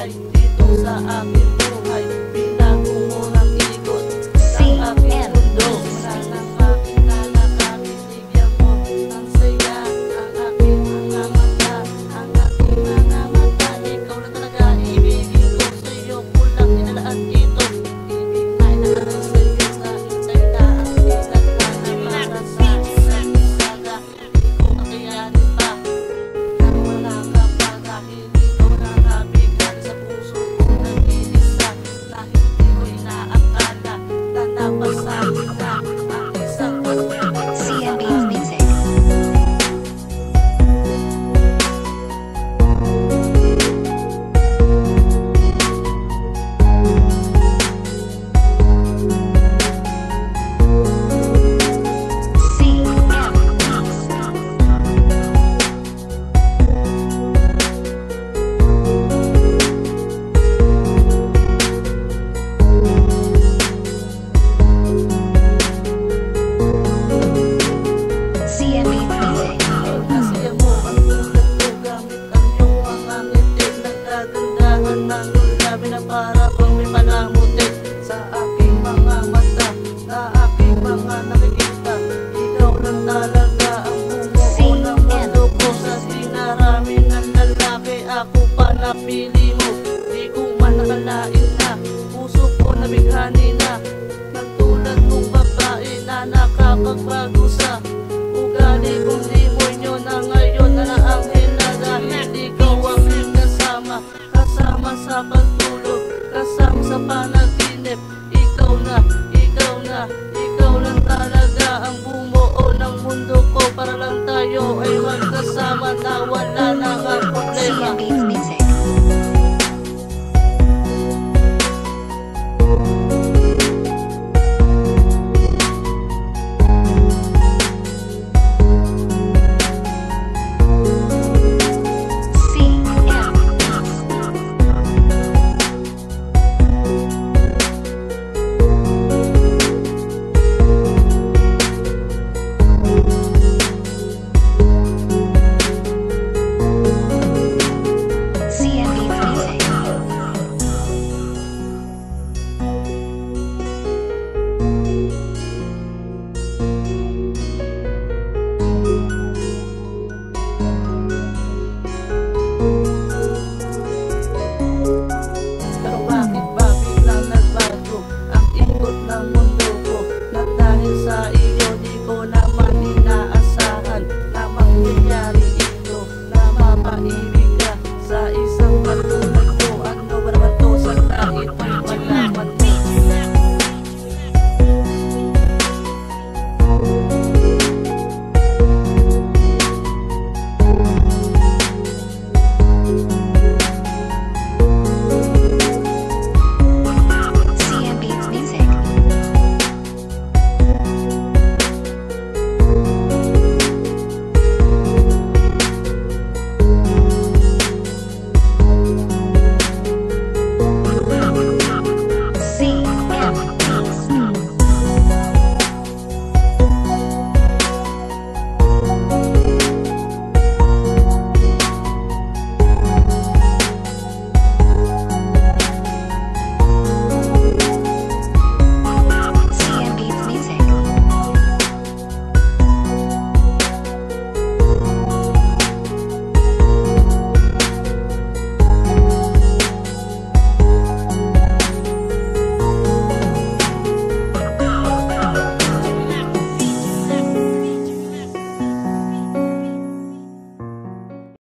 buhay dito sa aking buhay. Binago mo ng ikot ng aking mundo. Wala nang aking lalakarin, bigyan mo ng saya ang aking mga mata, ang aking mga mata. Ikaw na talaga ibigin ko, sa'yo ko lang nilalaan ito. Ibig na inahalay sa'yo na hintay na ang pinagwana para sa isa't isa na hindi ko kakayanin pa. Nang wala ka pa dahil ikaw na nabigay sa puso ko nag-iisa, na hindi ko inaakala na napasahin na ang isang CMB Music. CMB Music. Nasiya mo ang tulad ko gamit ang iyong mga ngiti. Nagkagandahan ng lulabi na para bang may palamuti sa aking mga mata, na aking mga nakikita. Ikaw lang talaga ang bumuo ng mundo ko. Sa dinarami ng lalaki ako pa napili mo. Di ko man nakalain na puso ko nabighani na ng tulad mong babae na nakapagbago sa ugali kong demonyo na ngayon na naanghel na dahil ikaw ang kasama sa pag